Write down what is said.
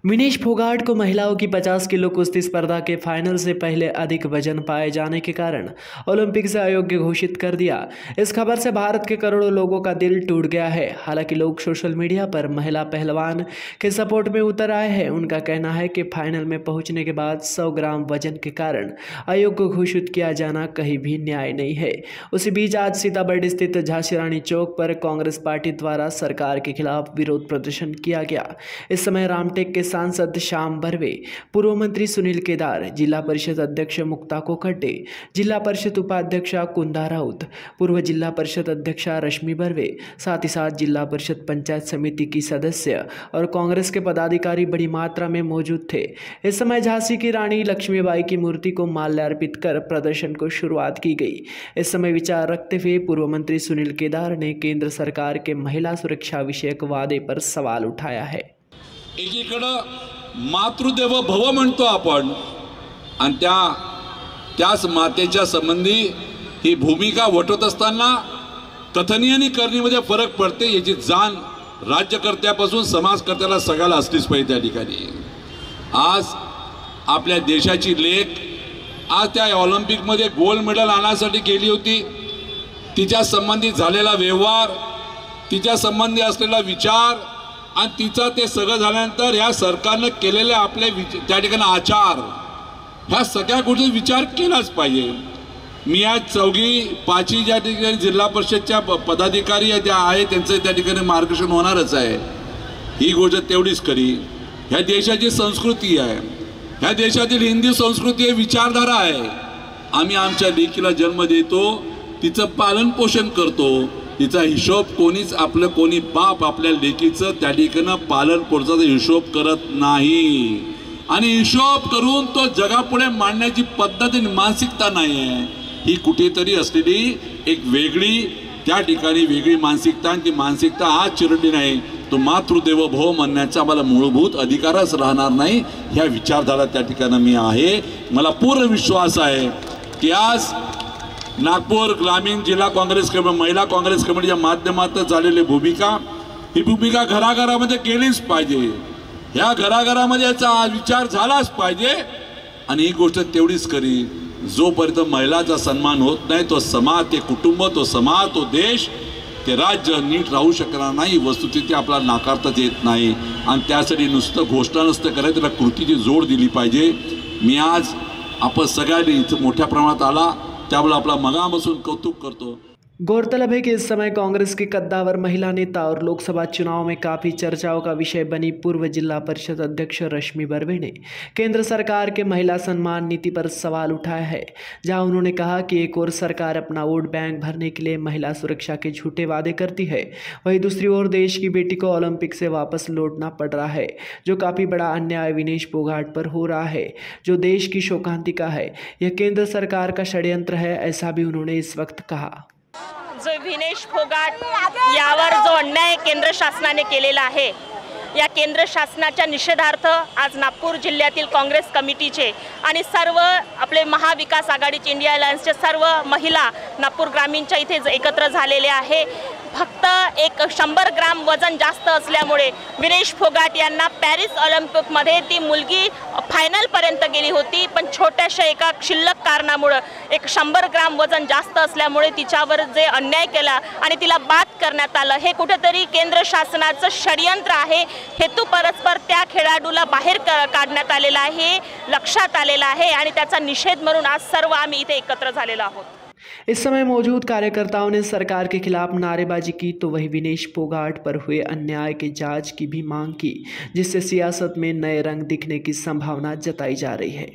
विनेश फोगाट को महिलाओं की 50 किलो कुश्ती स्पर्धा के फाइनल से पहले अधिक वजन पाए जाने के कारण ओलंपिक से अयोग्य घोषित कर दिया। इस खबर से भारत के करोड़ों लोगों का दिल टूट गया है। हालांकि लोग सोशल मीडिया पर महिला पहलवान के सपोर्ट में उतर आए हैं। उनका कहना है कि फाइनल में पहुंचने के बाद 100 ग्राम वजन के कारण अयोग्य घोषित किया जाना कहीं भी न्याय नहीं है। उसी बीच आज सीताबढ़ी स्थित झांसी रानी चौक पर कांग्रेस पार्टी द्वारा सरकार के खिलाफ विरोध प्रदर्शन किया गया। इस समय रामटेक के सांसद श्याम बर्वे, पूर्व मंत्री सुनील केदार, जिला परिषद अध्यक्ष मुक्ता कोकटे, जिला परिषद उपाध्यक्षा कुंदा राउत, पूर्व जिला परिषद अध्यक्षा रश्मि बर्वे, साथ ही साथ जिला परिषद पंचायत समिति की सदस्य और कांग्रेस के पदाधिकारी बड़ी मात्रा में मौजूद थे। इस समय झांसी की रानी लक्ष्मीबाई की मूर्ति को माल्यार्पित कर प्रदर्शन को शुरुआत की गई। इस समय विचार रखते हुए पूर्व मंत्री सुनील केदार ने केंद्र सरकार के महिला सुरक्षा विषयक वादे पर सवाल उठाया है। एकीकडे मातृदेवो भव म्हणतो आपण, आणि त्याच मातेच्या संबंधी ही भूमिका वटवत असताना कथनीय आणि करणीमध्ये फरक पडते। याची जाण राज्यकर्त्यापासून समाजकर्त्याला सगळ्याला असलीच पाहिजे। त्या ठिकाणी आज आपल्या देशाची लेख आज त्या ऑलिम्पिकमध्ये गोल्ड मेडल आणण्यासाठी गेली होती। तिच्या संबंधित झालेला व्यवहार, तिच्या संबंधी असलेला विचार आणि तिचा ते सगळं झाल्यानंतर या सरकारने केलेले आपले त्या ठिकाणी आचार, ह्या सगळ्या गोष्टी विचार केलाच पाहिजे। मी आज चौघी पाचही ज्या ठिकाणी जिल्हा परिषदच्या पदाधिकारी आहेत त्यांचं त्या ठिकाणी मार्गदर्शन होणारच आहे। ही गोष्ट तेवढीच खरी, ह्या देशाची संस्कृती आहे, ह्या देशातील हिंदी संस्कृती आहे, विचारधारा आहे। आम्ही आमच्या लेकीला जन्म देतो, तिचं पालन पोषण करतो, तिचा हिशोब कोणी बाप आपल्या लेकीचं त्या ठिकाणी पालन पोषणाचा हिशोब करत नाही। आणि हिशोब करून तो जगापुढे मांडण्याची पद्धत आणि मानसिकता नाही आहे। ही कुठेतरी असलेली एक वेगळी त्या ठिकाणी वेगळी मानसिकता, आणि ती मानसिकता आज चिरडली नाही तो मातृदेवो भव म्हणण्याचा आम्हाला मूलभूत अधिकारच राहणार नाही। ह्या विचारधारा त्या ठिकाणी मी आहे। मला पूर्ण विश्वास आहे की आज नागपूर ग्रामीण जिल्हा काँग्रेस कमिटी, महिला काँग्रेस कमिटीच्या माध्यमातून झालेली भूमिका, ही भूमिका घराघरामध्ये केलीच पाहिजे। ह्या घराघरामध्ये याचा विचार झालाच पाहिजे। आणि ही गोष्ट तेवढीच खरी, जोपर्यंत महिलाचा सन्मान होत नाही तो समाज, ते कुटुंब, तो समाज, तो देश, ते राज्य नीट राहू शकणार नाही। वस्तुस्थिती आपल्याला नाकारताच येत नाही। आणि त्यासाठी नुसतं घोषणा नसतं करायचं, त्याला कृतीची जोड दिली पाहिजे। मी आज आपण सगळ्यांनी इथं मोठ्या प्रमाणात आला त्यामुळे आपला मनापासून कौतुक करतो। गौरतलब है कि इस समय कांग्रेस की कद्दावर महिला नेता और लोकसभा चुनाव में काफ़ी चर्चाओं का विषय बनी पूर्व जिला परिषद अध्यक्ष रश्मि बर्वे ने केंद्र सरकार के महिला सम्मान नीति पर सवाल उठाया है, जहां उन्होंने कहा कि एक ओर सरकार अपना वोट बैंक भरने के लिए महिला सुरक्षा के झूठे वादे करती है, वहीं दूसरी ओर देश की बेटी को ओलंपिक से वापस लौटना पड़ रहा है, जो काफ़ी बड़ा अन्याय विनेश फोगाट पर हो रहा है, जो देश की शोकांतिका है। यह केंद्र सरकार का षड्यंत्र है, ऐसा भी उन्होंने इस वक्त कहा। जो विनेश फोगाट यावर जो अन्याय केंद्र शासनाने केलेला आहे, या केंद्र शासनाच्या निषेधार्थ आज नागपूर जिल्ह्यातील काँग्रेस कमिटीचे आणि सर्व आपले महाविकास आघाडीचे इंडिया अलायन्सचे सर्व महिला नागपूर ग्रामीणच्या इथे एकत्र झालेले आहे। फक्त एक 100 ग्राम वजन जास्त असल्यामुळे विनेश फोगाट यांना पॅरिस ऑलिम्पिकमध्ये ती मुलगी फायनलपर्यंत गेली होती, पण छोट्याशा एका क्षुल्लक कारणामुळे एक 100 ग्राम वजन जास्त असल्यामुळे तिच्यावर जे अन्याय केला आणि तिला बाद करण्यात आलं, हे कुठेतरी केंद्र शासनाचं षड्यंत्र आहे। हेतू परस्पर त्या खेळाडूला बाहेर काढण्यात आलेला आहे, लक्षात आलेला आहे, आणि त्याचा निषेध म्हणून आज सर्व आम्ही इथे एकत्र झालेलो आहोत। इस समय मौजूद कार्यकर्ताओं ने सरकार के खिलाफ नारेबाजी की तो वही विनेश फोगाट पर हुए अन्याय की जांच की भी मांग की, जिससे सियासत में नए रंग दिखने की संभावना जताई जा रही है।